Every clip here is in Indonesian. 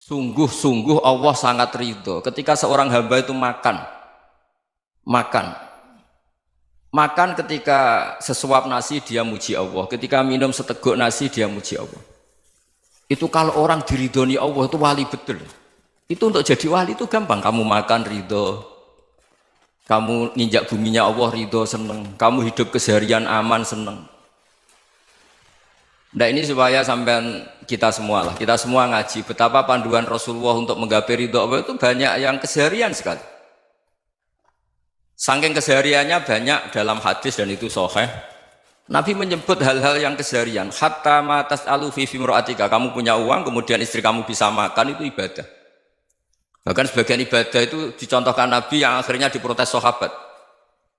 Sungguh-sungguh Allah sangat ridho ketika seorang hamba itu makan ketika sesuap nasi dia muji Allah, ketika minum seteguk nasi dia muji Allah. Itu kalau orang diridhoni Allah itu wali betul. Itu untuk jadi wali itu gampang, kamu makan ridho, kamu nginjak buminya Allah ridho seneng, kamu hidup keseharian aman seneng. Nah ini supaya sampean kita semua ngaji betapa panduan Rasulullah untuk menggapai ridho Allah itu banyak yang keseharian sekali. Saking kesehariannya banyak dalam hadis dan itu sahih. Nabi menyebut hal-hal yang keseharian. Hatta ma tas'alu fi fimra'atika, kamu punya uang kemudian istri kamu bisa makan itu ibadah. Bahkan sebagian ibadah itu dicontohkan Nabi yang akhirnya diprotes sahabat.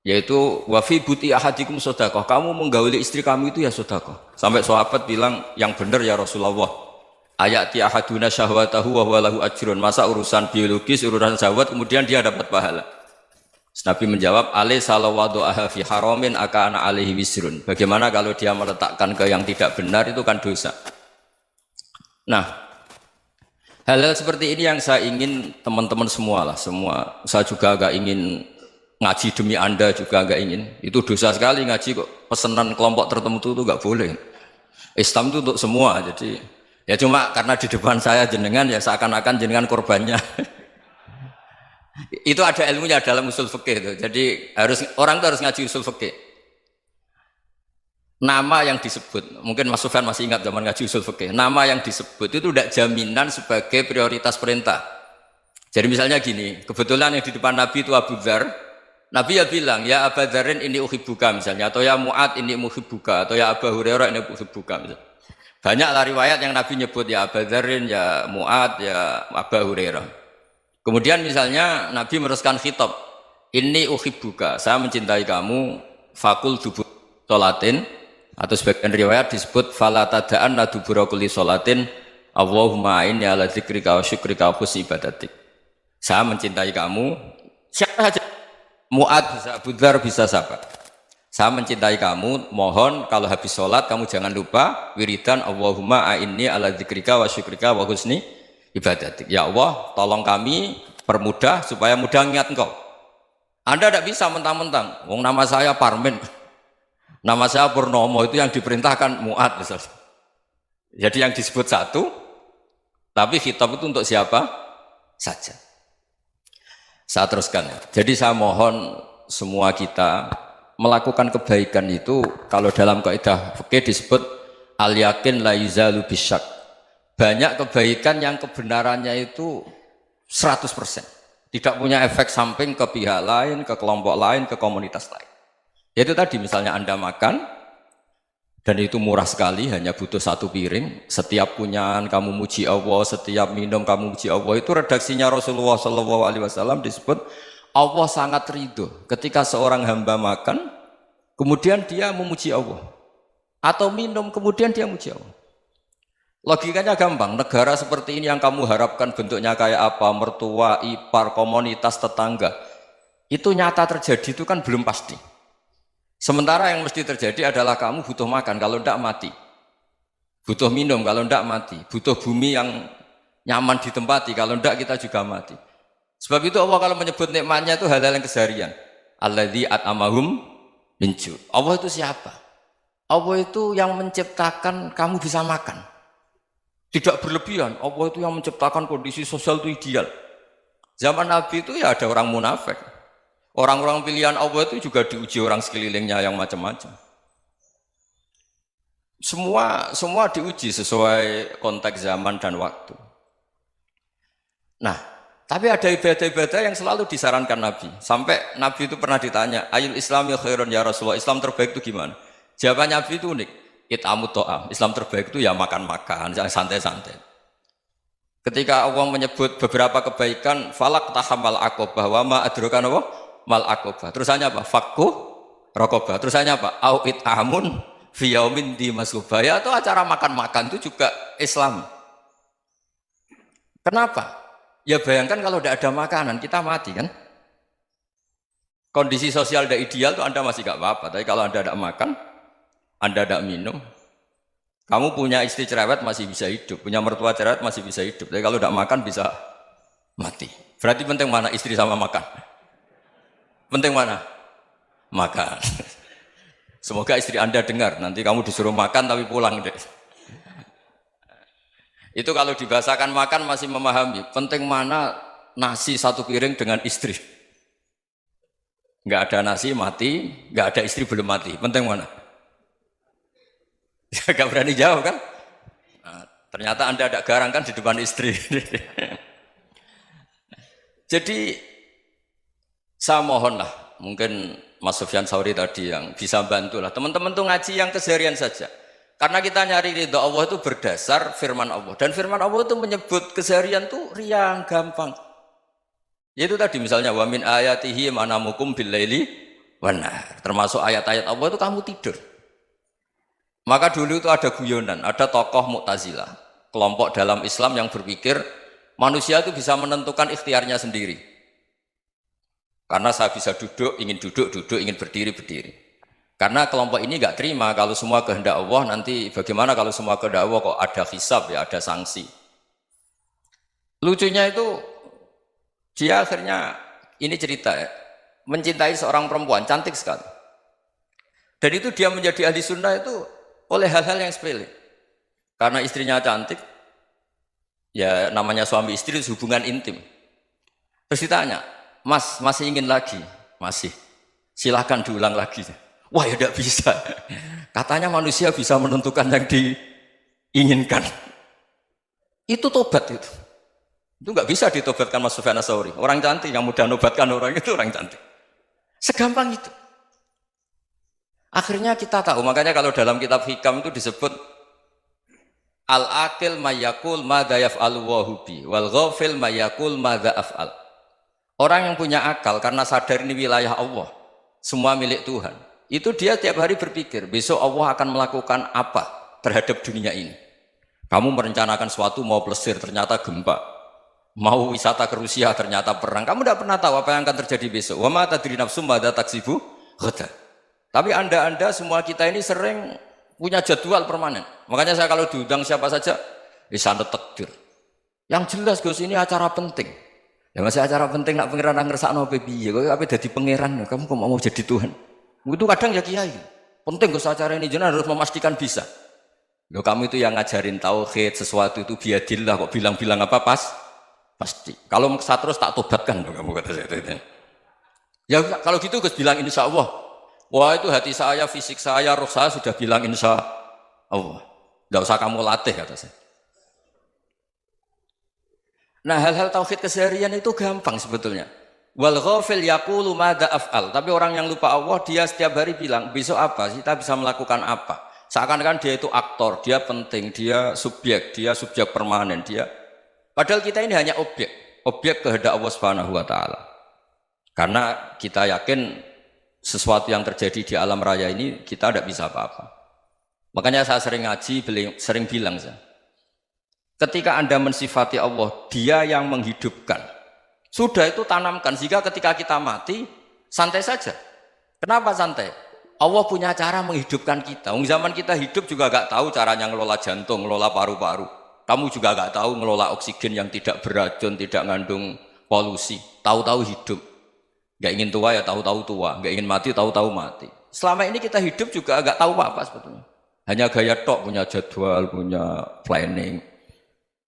Yaitu wa fi buti ahadikum sedekah, kamu menggauli istri kamu itu ya sedekah. Sampai sahabat bilang yang benar ya Rasulullah. Ayati ahaduna syahwatahu wa huwa lahu ajrun. Masa urusan biologis, urusan syahwat kemudian dia dapat pahala. Nabi menjawab, alaysa lawadu'aha fi haramin akana alaihi wisrun. Bagaimana kalau dia meletakkan ke yang tidak benar itu kan dosa. Nah, hal-hal seperti ini yang saya ingin teman-teman semua. Saya juga agak ingin ngaji demi Anda juga agak ingin. Itu dosa sekali ngaji kok pesanan kelompok tertentu itu enggak boleh. Islam itu untuk semua. Jadi ya cuma karena di depan saya jenengan ya seakan-akan jenengan korbannya. Itu ada ilmunya dalam usul fikih itu. Jadi orang itu harus ngaji usul fikih. Nama yang disebut, mungkin Mas Sufyan masih ingat zaman ngaji usul fikih. Nama yang disebut itu tidak jaminan sebagai prioritas perintah. Jadi misalnya gini, kebetulan yang di depan Nabi itu Abu Dzar. Nabi ya bilang, ya Abu Dzarin ini uhibbuka misalnya, atau ya Mu'ad ini uhibbuka, atau ya Abu Hurairah ini uhibbuka misalnya. Banyaklah riwayat yang Nabi nyebut ya Abu Dzarin, ya Mu'ad, ya Abu Hurairah. Kemudian misalnya Nabi meneruskan khitab, ini uhibbuka, saya mencintai kamu, fakul dubur sholatin, atau sebagian riwayat disebut fala tada'anna dubura kulli sholatin, Allahumma inni ala dzikrika wa syukrika wa husni ibadatik. Saya mencintai kamu, siapa saja, Mu'ad bisa, Abu Dzar bisa siapa. Saya mencintai kamu, mohon kalau habis sholat kamu jangan lupa wiridan Allahumma a'inni ala dzikrika wa syukrika wa husni ibadatik. Ya Allah, tolong kami permudah supaya mudah ingat engkau. Anda tidak bisa mentang-mentang, wong nama saya Parmin, nama saya Purnomo, itu yang diperintahkan Mu'ad misalnya. Jadi yang disebut satu, tapi khitab itu untuk siapa saja. Saya teruskan ya. Jadi saya mohon semua kita melakukan kebaikan itu, kalau dalam kaidah fikih disebut al yakin la yuzalu bisyak. Banyak kebaikan yang kebenarannya itu 100%. Tidak punya efek samping ke pihak lain, ke kelompok lain, ke komunitas lain. Yaitu tadi misalnya Anda makan, dan itu murah sekali, hanya butuh satu piring. Setiap kunyahan kamu muji Allah, setiap minum kamu muji Allah. Itu redaksinya Rasulullah SAW disebut Allah sangat ridho ketika seorang hamba makan, kemudian dia memuji Allah. Atau minum, kemudian dia muji Allah. Logikanya gampang, negara seperti ini yang kamu harapkan bentuknya kayak apa, mertua, ipar, komunitas, tetangga, itu nyata terjadi itu kan belum pasti. Sementara yang mesti terjadi adalah kamu butuh makan, kalau tidak mati. Butuh minum, kalau tidak mati. Butuh bumi yang nyaman ditempati, kalau tidak kita juga mati. Sebab itu Allah kalau menyebut nikmatnya itu hal-hal yang keseharian. Alladzi at'amahum min ju'. Allah itu siapa? Allah itu yang menciptakan kamu bisa makan. Tidak berlebihan, Allah itu yang menciptakan kondisi sosial itu ideal. Zaman Nabi itu ya ada orang munafik. Orang-orang pilihan Allah itu juga diuji orang sekelilingnya yang macam-macam. Semua diuji sesuai konteks zaman dan waktu. Nah, tapi ada ibadah-ibadah yang selalu disarankan Nabi. Sampai Nabi itu pernah ditanya, ayul islami khairun ya Rasulullah, Islam terbaik itu gimana? Jawaban Nabi itu unik. It'amut to'am, Islam terbaik itu ya makan-makan, yang santai-santai. Ketika Allah menyebut beberapa kebaikan, falak tahamal aqobah, wa ma adrokan apa? Mal aqobah. Terusannya apa? Fakku rokobah. Terusannya apa? Au it'amun fiyaumin di masubah. Ya itu acara makan-makan itu juga Islam. Kenapa? Ya bayangkan kalau tidak ada makanan, kita mati kan? Kondisi sosial tidak ideal itu Anda masih gak apa-apa, tapi kalau Anda tidak makan, Anda tidak minum, Kamu punya istri cerewet masih bisa hidup, punya mertua cerewet masih bisa hidup. Tapi kalau tidak makan bisa mati. Berarti penting mana istri sama makan? Penting mana? Makan. Semoga istri Anda dengar, nanti kamu disuruh makan tapi pulang deh. Itu kalau dibahasakan makan masih memahami. Penting mana nasi satu piring dengan istri. Nggak ada nasi mati, nggak ada istri belum mati. Penting mana? Gak berani jawab kan? Nah, ternyata Anda ada garang kan di depan istri. Jadi saya mohonlah, mungkin Mas Sufyan Sauri tadi yang bisa bantulah. Teman-teman tuh ngaji yang keseharian saja. Karena kita nyari ridha Allah itu berdasar firman Allah. Dan firman Allah itu menyebut keseharian tuh riang, gampang. Yaitu tadi misalnya wa min ayatihi manamukum bil laili wan nahar. Termasuk ayat-ayat Allah itu kamu tidur. Maka dulu itu ada guyonan, ada tokoh Mu'tazilah, kelompok dalam Islam yang berpikir manusia itu bisa menentukan ikhtiarnya sendiri. Karena saya bisa duduk, ingin berdiri, berdiri. Karena kelompok ini nggak terima kalau semua kehendak Allah, nanti bagaimana kalau semua kehendak Allah kok ada hisab ya, ada sanksi. Lucunya itu dia akhirnya, ini cerita ya, mencintai seorang perempuan, cantik sekali. Dan itu dia menjadi ahli sunnah itu oleh hal-hal yang sepele. Karena istrinya cantik, ya namanya suami istri hubungan intim. Terus ditanya, Mas, masih ingin lagi? Masih. Silahkan diulang lagi. Wah ya tidak bisa. Katanya manusia bisa menentukan yang diinginkan. Itu tobat itu. Itu nggak bisa ditobatkan Mas Sufyan Ats-Tsauri. Orang cantik yang mudah nobatkan orang itu orang cantik. Segampang itu. Akhirnya kita tahu, makanya kalau dalam kitab Hikam itu disebut al-aqil mayyakul madza yaf'alu wa hubi wal ghafil mayyakul madza af'al. Orang yang punya akal karena sadar ini wilayah Allah, semua milik Tuhan. Itu dia tiap hari berpikir, besok Allah akan melakukan apa terhadap dunia ini. Kamu merencanakan sesuatu mau plesir ternyata gempa. Mau wisata ke Rusia ternyata perang. Kamu tidak pernah tahu apa yang akan terjadi besok. Wa ma tadri nafsum madza taksibu ghadan. Tapi anda semua kita ini sering punya jadwal permanen. Makanya saya kalau diundang siapa saja, sanad takdir. Yang jelas Gus ini acara penting. Ya masih acara penting nak pangeran ngersakno piye? Kok ape dadi pangeran? Kamu kok mau jadi Tuhan? Itu kadang ya kiai. Penting Gus acara ini jenengan harus memastikan bisa. Loh kamu itu yang ngajarin tauhid, sesuatu itu biadillah kok bilang-bilang apa pasti. Kalau saya terus tak tobatkan loh kamu kata saya. Ya kalau gitu Gus bilang insya Allah. Wah itu hati saya, fisik saya, roh saya sudah bilang insya Allah. Tidak usah kamu latih kata saya. Nah hal-hal tauhid keseharian itu gampang sebetulnya. Wal ghafil yaqulu madza af'al. Tapi orang yang lupa Allah dia setiap hari bilang besok apa? Kita bisa melakukan apa? Seakan-akan dia itu aktor, dia penting, dia subjek permanen, dia. Padahal kita ini hanya objek kehendak Allah Subhanahu wa taala. Karena kita yakin sesuatu yang terjadi di alam raya ini kita tidak bisa apa-apa. Makanya saya sering ngaji, sering bilang saya, ketika Anda mensifati Allah, dia yang menghidupkan. Sudah itu tanamkan, sehingga ketika kita mati, santai saja. Kenapa santai? Allah punya cara menghidupkan kita. Zaman kita hidup juga gak tahu caranya ngelola jantung, ngelola paru-paru. Kamu juga gak tahu ngelola oksigen yang tidak beracun, tidak ngandung polusi. Tahu-tahu hidup. Gak ingin tua ya tahu-tahu tua, gak ingin mati tahu-tahu mati. Selama ini kita hidup juga gak tahu apa-apa sebetulnya. Hanya gaya tok, punya jadwal, punya planning.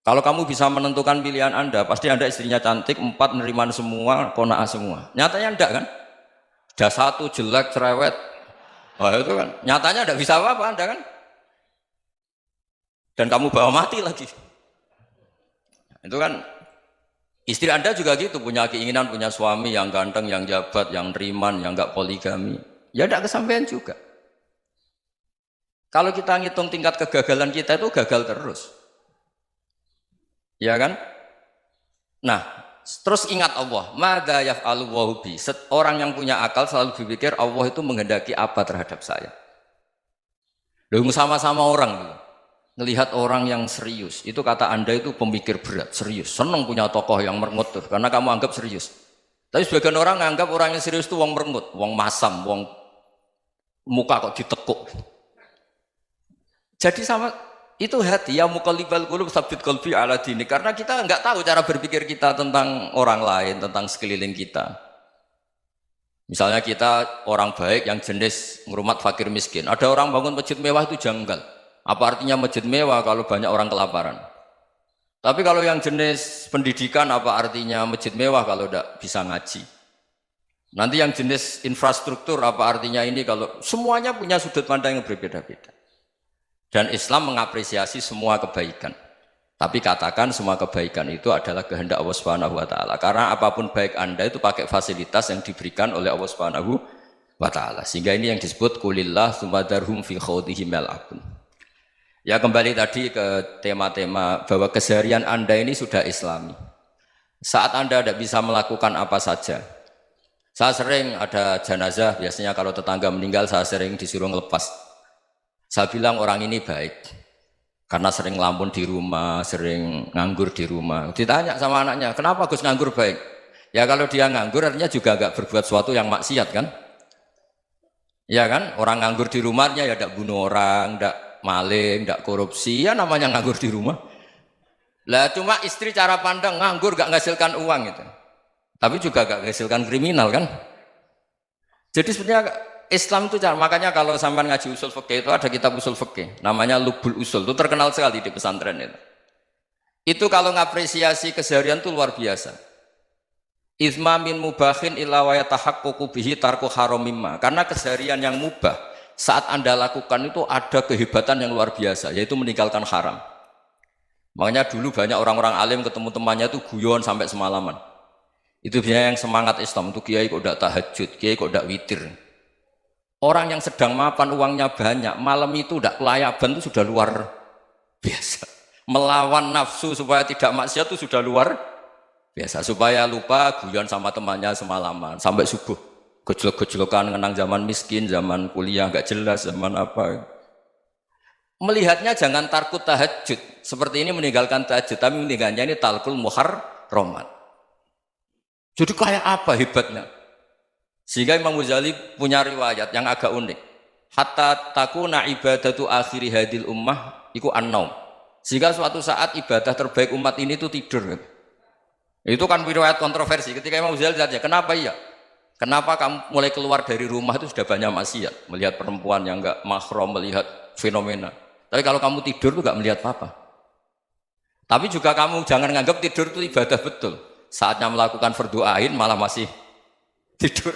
Kalau kamu bisa menentukan pilihan Anda, pasti Anda istrinya cantik, 4 neriman semua, kona'ah semua. Nyatanya enggak kan? Ada 1 jelek, cerewet. Wah itu kan, nyatanya enggak bisa apa-apa Anda kan? Dan kamu bawa mati lagi. Itu kan, istri Anda juga gitu, punya keinginan, punya suami yang ganteng, yang jabat, yang neriman, yang enggak poligami. Ya enggak kesampaian juga. Kalau kita ngitung tingkat kegagalan kita itu gagal terus. Ya kan? Nah, terus ingat Allah, madza yaf'alu wa bi. Orang yang punya akal selalu berpikir Allah itu menghendaki apa terhadap saya. Loh sama-sama orang melihat orang yang serius. Itu kata Anda itu pemikir berat, serius. Senang punya tokoh yang merengut tuh, karena kamu anggap serius. Tapi sebagian orang menganggap orang yang serius itu wong merengut, wong masam, wong muka kok ditekuk. Jadi sama Itu hati, ya muqallibal qulub tsabbit qalbi ala dini. Karena kita nggak tahu cara berpikir kita tentang orang lain, tentang sekeliling kita. Misalnya kita orang baik yang jenis ngurmat fakir miskin. Ada orang bangun masjid mewah itu janggal. Apa artinya masjid mewah kalau banyak orang kelaparan? Tapi kalau yang jenis pendidikan apa artinya masjid mewah kalau tidak bisa ngaji? Nanti yang jenis infrastruktur apa artinya ini kalau semuanya punya sudut pandang yang berbeda-beda. Dan Islam mengapresiasi semua kebaikan. Tapi katakan semua kebaikan itu adalah kehendak Allah Subhanahu wa taala. Karena apapun baik Anda itu pakai fasilitas yang diberikan oleh Allah Subhanahu wa taala. Sehingga ini yang disebut kulillah sumadarhum fi khawdihim yal'abun. Ya kembali tadi ke tema-tema bahwa keseharian Anda ini sudah Islami. Saat Anda tidak bisa melakukan apa saja. Saya sering ada jenazah, biasanya kalau tetangga meninggal saya sering disuruh ngelepas. Saya bilang orang ini baik. Karena sering ngelamun di rumah, sering nganggur di rumah. Ditanya sama anaknya, kenapa Gus nganggur baik? Ya kalau dia nganggur artinya juga agak berbuat sesuatu yang maksiat kan? Ya kan? Orang nganggur di rumahnya ya tidak bunuh orang, tidak maling, tidak korupsi, ya namanya nganggur di rumah. Lah cuma istri cara pandang nganggur gak menghasilkan uang itu. Tapi juga gak menghasilkan kriminal kan? Jadi sebenarnya Islam itu makanya kalau sampai ngaji usul fikih itu ada kitab usul fikih namanya Lubul Usul, itu terkenal sekali di pesantren itu. Itu kalau ngapresiasi keseharian itu luar biasa. Izma min mubahin illa wa yatahaqqaqu bihi tarku haramimma. Karena keseharian yang mubah saat Anda lakukan itu ada kehebatan yang luar biasa, yaitu meninggalkan haram. Makanya dulu banyak orang-orang alim ketemu temannya itu guyon sampai semalaman. Itu biasanya yang semangat Islam itu kiai kok tidak tahajud, kiai kok tidak witir. Orang yang sedang mapan uangnya banyak, malam itu tidak kelayaban itu sudah luar biasa. Melawan nafsu supaya tidak maksiat itu sudah luar biasa. Supaya lupa guyon sama temannya semalaman sampai subuh. Gejlok-gejlokan ngenang zaman miskin, zaman kuliah nggak jelas, zaman apa. Melihatnya jangan takut tahajud. Seperti ini meninggalkan tahajud, tapi meninggalkannya ini talkul muharramat. Jadi kayak apa hebatnya? Sehingga Imam Ghazali punya riwayat yang agak unik. Hatta takuna ibadatu akhiri hadil ummah iku an-naum. Sehingga suatu saat ibadah terbaik umat ini itu tidur. Itu kan riwayat kontroversi. Ketika Imam Ghazali tanya, kenapa iya? Kenapa kamu mulai keluar dari rumah itu sudah banyak maksiat? Melihat perempuan yang enggak mahram, melihat fenomena. Tapi kalau kamu tidur itu enggak melihat apa-apa. Tapi juga kamu jangan nganggap tidur itu ibadah betul. Saatnya melakukan fardu ain malah masih tidur.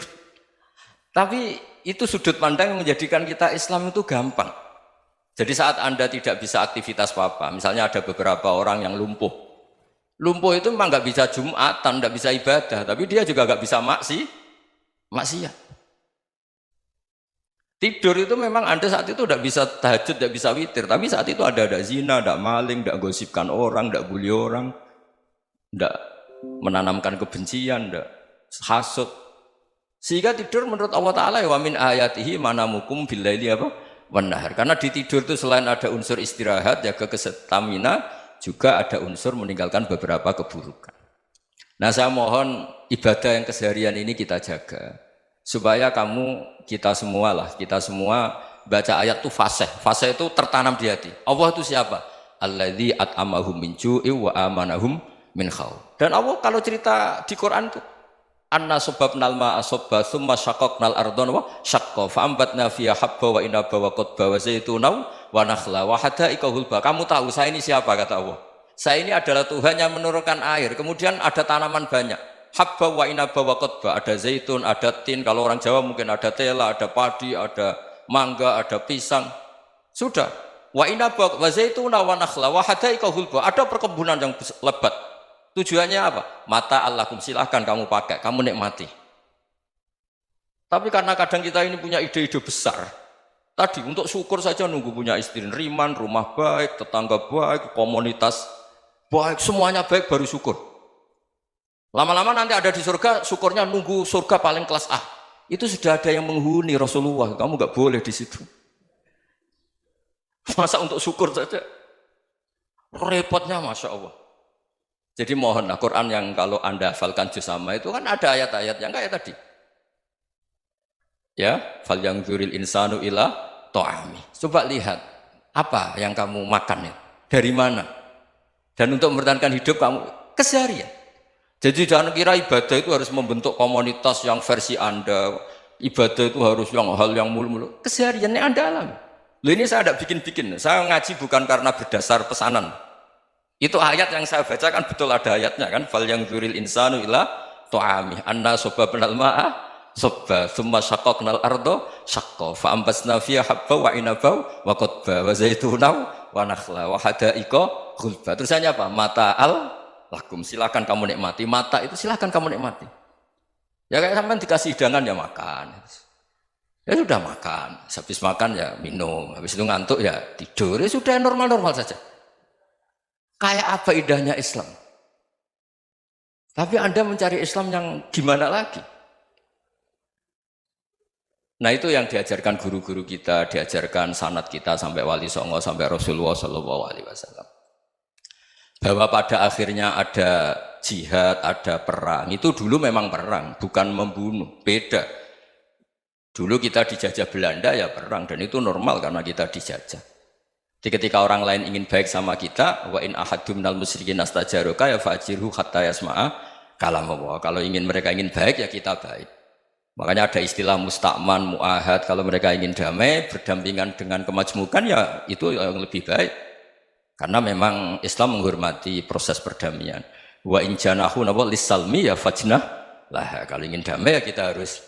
Tapi itu sudut pandang yang menjadikan kita Islam itu gampang. Jadi saat Anda tidak bisa aktivitas apa-apa, misalnya ada beberapa orang yang lumpuh. Lumpuh itu memang nggak bisa Jumatan, nggak bisa ibadah, tapi dia juga nggak bisa maksiat. Tidur itu memang Anda saat itu tidak bisa tahajud, tidak bisa witir, tapi saat itu ada zina, ada maling, tidak gosipkan orang, tidak bully orang, tidak menanamkan kebencian, tidak hasud. Sehingga tidur menurut Allah Ta'ala ya wa min ayatihi manamukum billaili apa? Wan-nahar. Karena di tidur itu selain ada unsur istirahat, jaga kestamina, juga ada unsur meninggalkan beberapa keburukan. Nah saya mohon ibadah yang keseharian ini kita jaga. Supaya kita semua baca ayat itu fasih. Fasih itu tertanam di hati. Allah itu siapa? Alladzi at'amahum min ju'i wa amanahum min khauf. Dan Allah kalau cerita di Quran itu anna sababnal ma'a sabba thumma syaqaqnal ardha wa syaqqa fa ambatna fiha habba wa inaba wa qadba wa zaituna wa nakhla wa hadaika hulba. Kamu tahu saya ini siapa kata Allah? Saya ini adalah Tuhan yang menurunkan air, kemudian ada tanaman banyak. Habba wa inaba wa qadba, ada zaitun, ada tin, kalau orang Jawa mungkin ada tela, ada padi, ada mangga, ada pisang. Sudah. Wa inaba wa zaituna wa nakhla wa hadaika hulba. Ada perkebunan yang lebat. Tujuannya apa? Mata Allahkum, silahkan kamu pakai, kamu nikmati. Tapi karena kadang kita ini punya ide-ide besar. Tadi untuk syukur saja nunggu punya istri riman, rumah baik, tetangga baik, komunitas baik, semuanya baik baru syukur. Lama-lama nanti ada di surga, syukurnya nunggu surga paling kelas A. Itu sudah ada yang menghuni Rasulullah, kamu nggak boleh di situ. Masa untuk syukur saja? Repotnya Masya Allah. Jadi mohonlah Quran yang kalau Anda hafalkan juz sama itu kan ada ayat-ayat yang kayak tadi. Ya, fal yang dzuril insanu ila ta'ami. Coba lihat. Apa yang kamu makan itu? Dari mana? Dan untuk mempertahankan hidup kamu keseharian. Jadi jangan kira ibadah itu harus membentuk komunitas yang versi Anda. Ibadah itu harus yang hal yang mulu-mulu. Kesehariannya Anda alami. Loh ini saya tidak bikin-bikin. Saya ngaji bukan karena berdasar pesanan. Itu ayat yang saya baca kan betul ada ayatnya kan. Fal yang dzuril insanu ila tu'ami anna sobabnal ma'a sobba thumma syaqqaqnal ardo syaqqa fa ambasna fiha habba wa inaba wa qadba wa zaituna wa nakhla wa hadaiqa ghulba. Terusannya apa? Mata'al lakum, silakan kamu nikmati. Mata itu silakan kamu nikmati. Ya kayak sampean dikasih hidangan ya makan. Ya sudah makan, habis makan ya minum, habis itu ngantuk ya tidur. Ya sudah normal-normal saja. Kayak apa indahnya Islam. Tapi Anda mencari Islam yang gimana lagi? Nah itu yang diajarkan guru-guru kita, diajarkan sanad kita sampai Wali Songo, sampai Rasulullah SAW. Bahwa pada akhirnya ada jihad, ada perang. Itu dulu memang perang, bukan membunuh, beda. Dulu kita dijajah Belanda ya perang, dan itu normal karena kita dijajah. Jadi ketika orang lain ingin baik sama kita, wa in ahadum minal musyrikin astajaruka ya fajirhu hatta yasma'a kalam Allah. Kalau mereka ingin baik ya kita baik. Makanya ada istilah mustakman, mu'ahad. Kalau mereka ingin damai, berdampingan dengan kemajmukan ya itu yang lebih baik. Karena memang Islam menghormati proses perdamaian. Wa in janahu lis-salmi ya fajnah lah. Kalau ingin damai ya kita harus